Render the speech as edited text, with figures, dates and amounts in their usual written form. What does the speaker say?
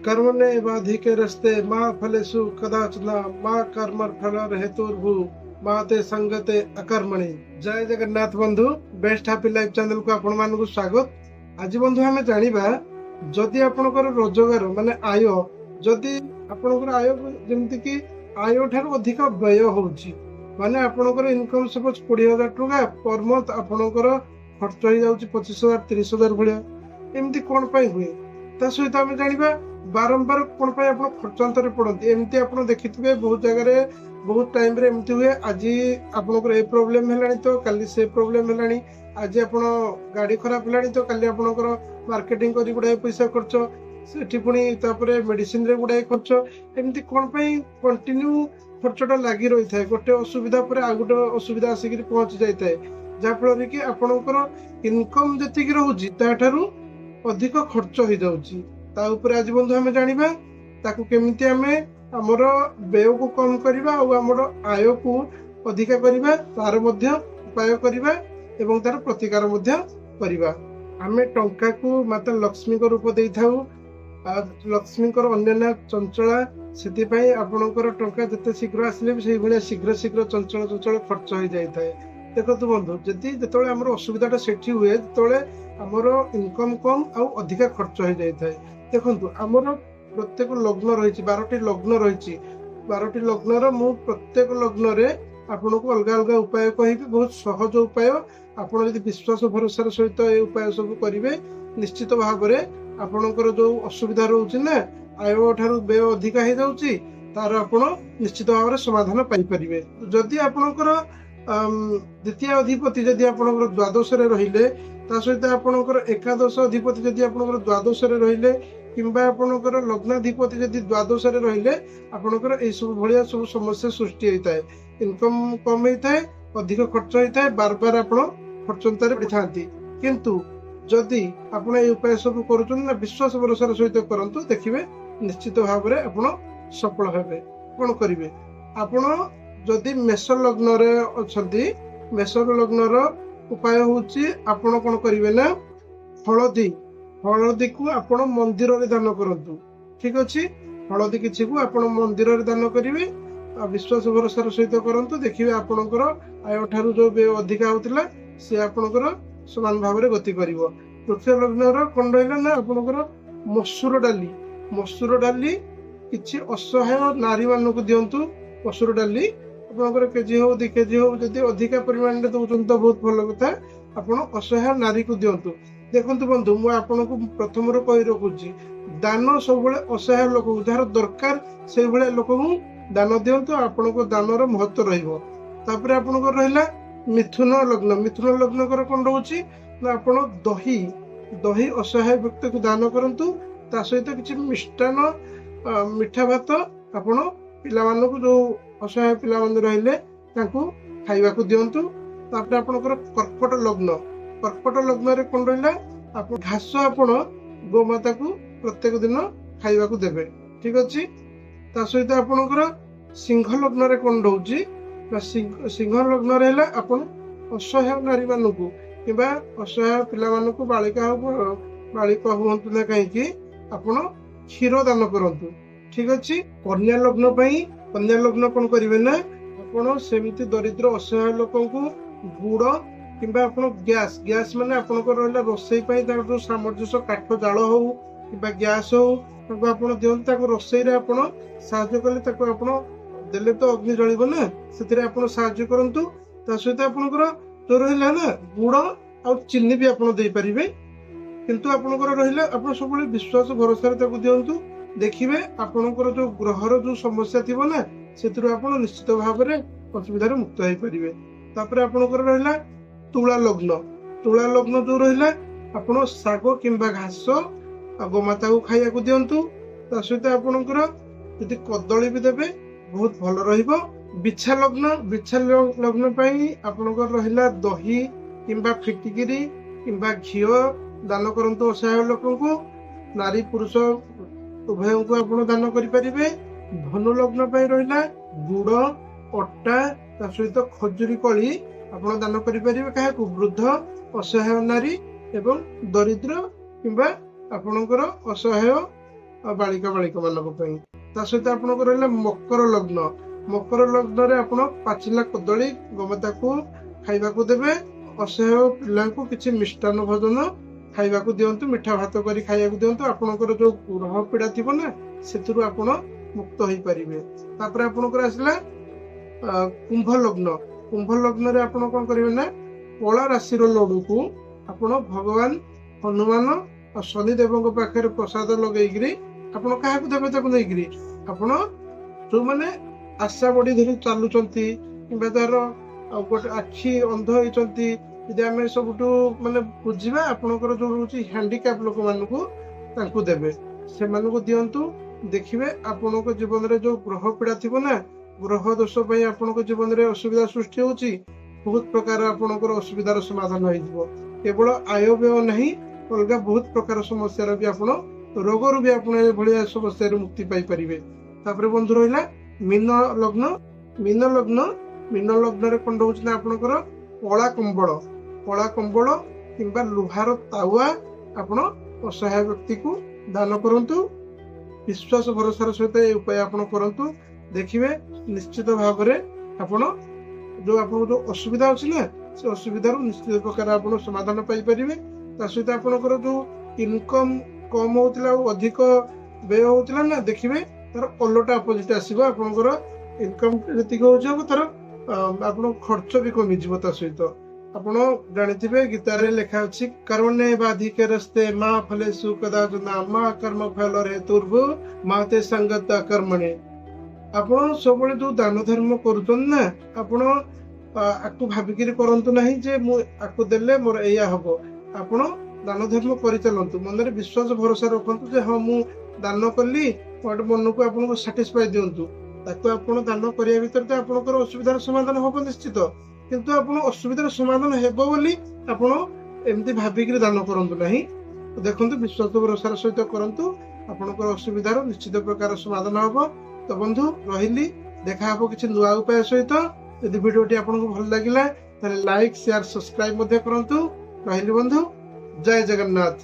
कर्मणे बाधिके रस्ते माँ फलेषु कदाचन माँ कर्मर फल हेतुर्भु माँ ते संगते अकर्मणि। जय जगन्नाथ बंधु, बेस्ट हैप्पी लाइफ चैनल को आपण मानकु स्वागत। आज बंधु आम जानिबा जदि आपनकर रोजगार माने आय, जदि आपनकर आय जेमति कि आय ठार अधिक व्यय होउची माने आपनकर इनकम सपोज 20,000 टका पर मंथ आपनकर खर्च हो जाउची 25,000 30,000 भलिया। एमती कोन पई हुए ता सहित आम जानिबा बारंबार कौन पाई आप खर्चांतर पड़ती एमती आप देखिथे बहुत जगह बहुत टाइम रे एमती हुए। आज आपनकर ए प्रॉब्लम है तो काली से प्रॉब्लम है, आज आप गाड़ी खराब है तो काली आपनकर मार्केटिंग कर गुड़ाए पैसा खर्च से पुणी मेडिसिन रे गुड़ाए खर्च एमती कौन पाई कंटिन्यू खर्चटा लगी रही है। गोटे असुविधा पर आ गोटे असुविधा आसिक पहुंची जाए जहाँफल कि आपनकर इनकम जी रोचे ताठारू अधिक खर्च हो जाऊँगी। ता ऊपर आज बंधु आम जानिबा ताकू केमिति आमे हमर व्यय को कम करबा और हमर आय को अधिक करबा तार मध्य उपाय करबा एवं तार प्रतिकार मध्य करबा। आमे टंका को माता लक्ष्मी को रूप देई थाउ। लक्ष्मी को अन्य चंचला सेति पई आपनकर टंका जते शीघ्र आसले सेही भलिया शीघ्र शीघ्र चंचल चंचल खर्च हो जाय थाए। देखो बंधु जदि जतले हमर असुविधाटा सेठी हुए जतले हमर इनकम कम आउ अधिक खर्च हो जाय थाए। देखो आमर प्रत्येक लग्न रही 12टी लग्न रही 12टी लग्न मु प्रत्येक लग्न रे आपन को अलग अलग उपाय कहि बहुत सहज उपाय आपन यदि विश्वास भरोसा सहित ए उपाय सब करेंगे निश्चित भाव में आपनकर जो असुविधा रोचे ना आय ठारू व्यय अधिक हो जाउची तार आपण निश्चित भाव में समाधान पाई परिबे। जदि आपनकर द्वितीय अधिपति जदि आपनकर द्वादश रे रहिले ता सहित आपनकर एकादश अधिपति जदि आपनकर द्वादश रे रहिले किंबा आपनकर लग्नाधिपति जदि द्वादश रे रहिले आपनकर ए सब भलिया सब समस्या सृष्टि होता है। इनकम कम होता है, अधिक खर्च होता है, बार बार आपण खर्चंतारे पड़थांती। किंतु जदि आपण ए उपाय सब करूछन ना विश्वास भरोसा सहित करंतु देखिबे निश्चित भाव में आपण सफल हेबे। कोन करिवे आपण जदि मेष लग्न रे अछंती मेष लग्न रो उपाय होउची आपण कोन करिवे ना हलदी को आपण मंदिर रे दान करंतु। ठीक अछि, हलदी किछि को आपण मंदिर रे दान करिवे विश्वास भरोसा सहित करंतु देखिबे आपनकर आय ठारू जो व्यय अधिक होतला से आपनकर समान भाव में गति करिवो। तृतीय लग्न रो कोन रहला ना आपनकर मसूर डाली किछि असहाय नारी मानक दियंतु। मसूर डाली आपनकर केजी हो 2 केजी हो जदि अधिक परिमाण रे दउछन तो बहुत भलो कथा आपण असहाय नारी को दियंतु। देखंतु बंधु मु आपनको प्रथम रो कहि रखुची दान सब बेले असहाय लोक जार दरकार से बेले लोक दान दियंतु आपनको दानर महत्व रहिबो। तापर आपनको रहिला मिथुन लग्न कर कोन रहउची ना आपण दही असहाय व्यक्ति को दान करंतु। ता सहित किछि मिष्टान मिठा भात आपण पिला मानकु जो असहाय पिला मन रहिले ताकू खाइबा को दियंतु। तापर आपनकर कर्कट लग्न रे कोन रहिला आप घास आपण गोमाता को प्रत्येक दिन खाइबा को देबे। ठीक अछि। ता सहित आपनकर सिंह लग्न रे कोन रहउची ना सिंह लग्न रहला आपण असहाय नारी मानकु किबा असहाय पिला मानकु बालिका हुंतु ना कहीं कि आपण क्षीर दान करंतु। ठीक अछि। कन्या लग्न कोन करिवे ना आपण सेमिति दरिद्र असहाय लोकंकु गुड़ किंबा आपण गैस माने आपनकर रहला रोसई पई तार जो सामंजस्य काठ जाल हो किंबा गैस हो ताको आपण दियंतु। ताको रोसई रे आपण सहायता कले ताको आपण देले तो अग्नि जळिबो ना सेतिरे आपण सहायता करंतु। ता सहित आपनकर जो रहला ना गुड़ आ चीनी भी आपण देई परिबे। किंतु आपनकर रहला आपण सब विश्वास भरोसा रे ताको दियंतु। देखिबे आपनकर जो ग्रहर जो समस्या थिबो ना सेतिरो आपण निश्चित भाव में असुविधा रे मुक्त होई परिबे। तापर आपनकर रहला तुला लग्न जो रहिला आपण साग किंबा घास गोमाता को खाइया को दियंतु। ता सहित आपनकर यदि कदली भी देबे बहुत भल रहिबो। बिछा लग्न पई आपनकर रहिला दही किंबा फिटिकिरी किंबा घिओ दान करंतु असहाय लोकंकु। नारी पुरुष उभय को आपण दान करि परिबे। धनु लग्न पई रहिला गुड़ अटा ता सहित खजुरी कली आपण दान करि परिबे। काहे वृद्ध असहाय नारी एवं दरिद्र किंबा आपणकर असहाय ବାଳିକା ମାନଙ୍କ ପାଇଁ। ତା ସହିତ ଆପଣଙ୍କର ରହିଲା ମକର ଲଗ୍ନ। ମକର ଲଗ୍ନରେ ଆପଣ ପାଚିଲା କଦଳୀ ଗୋମାତାକୁ ଖାଇବାକୁ ଦେବେ। ଅସହାୟ ପିଲାଙ୍କୁ କିଛି ମିଷ୍ଟାନ୍ନ ଭୋଜନ ଖାଇବାକୁ ଦିଅନ୍ତୁ, ମିଠା ଭାତ କରି ଖାଇବାକୁ ଦିଅନ୍ତୁ। ଆପଣଙ୍କର ଯୋଉ ଗ୍ରହ ପୀଡା ଥିବ ନା ସେଥିରୁ ଆପଣ ମୁକ୍ତ ହେଇପାରିବେ। ତାପରେ ଆପଣଙ୍କର ଆସିଲା କୁମ୍ଭ ଲଗ୍ନ। କୁମ୍ଭ ଲଗ୍ନରେ ଆପଣ କଣ କରିବେ ନା କଳା ରାଶିର ଲଡୁକୁ ଆପଣ ଭଗବାନ ହନୁମାନ ଆଉ ଶନି ଦେବଙ୍କ ପାଖରେ ପ୍ରସାଦ ଲଗେଇକିରି ଆପଣ କାହାକୁ ଦେବେ ତାକୁ ନେଇକିରି ଆପଣ ଯୋଉମାନେ ଆଶା ବଡି ଧରି ଚାଲୁଛନ୍ତି କିମ୍ବା ତାର ଗୋଟେ ଆଖି ଅନ୍ଧ ହେଇଛନ୍ତି, ଯଦି ଆମେ ସବୁଠୁ ମାନେ ବୁଝିବା ଆପଣଙ୍କର ଯୋଉ ରହୁଛି ହ୍ୟାଣ୍ଡିକ୍ୟାପ ଲୋକମାନଙ୍କୁ ତାଙ୍କୁ ଦେବେ, ସେମାନଙ୍କୁ ଦିଅନ୍ତୁ। ଦେଖିବେ ଆପଣଙ୍କ ଜୀବନରେ ଯୋଉ ଗ୍ରହ ପୀଡା ଥିବ ନା, ଗ୍ରହ ଦୋଷ ପାଇଁ ଆପଣଙ୍କ ଜୀବନରେ ଅସୁବିଧା ସୃଷ୍ଟି ହଉଛି, ବହୁତ ପ୍ରକାର ଆପଣଙ୍କର ଅସୁବିଧାର ସମାଧାନ ହେଇଯିବ। କେବଳ ଆୟବ୍ୟୟ ନାହିଁ, ଅଲଗା ବହୁତ ପ୍ରକାର ସମସ୍ୟାର ବି ଆପଣ ରୋଗରୁ ବି ଆପଣ ଏଭଳିଆ ସମସ୍ୟାରୁ ମୁକ୍ତି ପାଇପାରିବେ। ତାପରେ ବନ୍ଧୁ ରହିଲା ମୀନ ଲଗ୍ନ। ମୀନ ଲଗ୍ନରେ କଣ ରହୁଛି ନା ଆପଣଙ୍କର କଳା କମ୍ବଳ କିମ୍ବା ଲୁହାର ତାୱା ଆପଣ ଅସହାୟ ବ୍ୟକ୍ତିକୁ ଦାନ କରନ୍ତୁ। ବିଶ୍ୱାସ ଭରସାର ସହିତ ଏ ଉପାୟ ଆପଣ କରନ୍ତୁ। ଦେଖିବେ ନିଶ୍ଚିତ ଭାବରେ ଆପଣ ଆପଣଙ୍କ ଯୋଉ ଅସୁବିଧା ଅଛି ନା ସେ ଅସୁବିଧାରୁ ନିଶ୍ଚିତ ପ୍ରକାର ଆପଣ ସମାଧାନ ପାଇପାରିବେ। ତା ସହିତ ଆପଣଙ୍କର ଯୋଉ ଇନକମ କମ ହଉଥିଲା ଆଉ ଅଧିକ ବ୍ୟୟ ହଉଥିଲା ନା, ଦେଖିବେ ତାର ଓଲଟା ଅପୋଜିଟ ଆସିବ। ଆପଣଙ୍କର ଇନକମ ଯେତିକି ହଉଛି ହବ ତାର ଆପଣଙ୍କ ଖର୍ଚ୍ଚ ବି କମିଯିବ। ତା ସହିତ ଆପଣ ଜାଣିଥିବେ ଗୀତାରେ ଲେଖା ଅଛି କର୍ମଣ୍ୟ ବାଧିକେ ରସ୍ତେ ମା ଫଲେଷୁ କଦାଚନ ମା କର୍ମ ଫଳରେ ହେତୁର୍ଭୁ ମାତେ ସଙ୍ଗତ କର୍ମଣେ। ଆପଣ ସବୁବେଳେ ଯୋଉ ଦାନ ଧର୍ମ କରୁଛନ୍ତି ନା, ଆପଣ ଆକୁ ଭାବିକିରି କରନ୍ତୁ ନାହିଁ ଯେ ମୁଁ ଆକୁ ଦେଲେ ମୋର ଏଇଆ ହବ। ଆପଣ ଦାନ ଧର୍ମ କରିଚାଲନ୍ତୁ, ମନରେ ବିଶ୍ୱାସ ଭରସା ରଖନ୍ତୁ ଯେ ହଁ ମୁଁ ଦାନ କଲି, ଗୋଟେ ମନକୁ ଆପଣଙ୍କୁ ସାଟିସ୍ଫାଇ ଦିଅନ୍ତୁ। ତାକୁ ଆପଣ ଦାନ କରିବା ଭିତରେ ତ ଆପଣଙ୍କର ଅସୁବିଧାର ସମାଧାନ ହବ ନିଶ୍ଚିତ, କିନ୍ତୁ ଆପଣ ଅସୁବିଧାର ସମାଧାନ ହେବ ବୋଲି ଆପଣ ଏମିତି ଭାବିକିରି ଦାନ କରନ୍ତୁ ନାହିଁ। ଦେଖନ୍ତୁ ବିଶ୍ୱାସ ଭରସାର ସହିତ କରନ୍ତୁ, ଆପଣଙ୍କର ଅସୁବିଧାର ନିଶ୍ଚିତ ପ୍ରକାର ସମାଧାନ ହବ। ତ ବନ୍ଧୁ ରହିଲି, ଦେଖା ହବ କିଛି ନୂଆ ଉପାୟ ସହିତ। ଯଦି ଭିଡିଓଟି ଆପଣଙ୍କୁ ଭଲ ଲାଗିଲା ତାହେଲେ ଲାଇକ୍ ସେୟାର ସବସ୍କ୍ରାଇବ ମଧ୍ୟ କରନ୍ତୁ। ରହିଲି ବନ୍ଧୁ, ଜୟ ଜଗନ୍ନାଥ।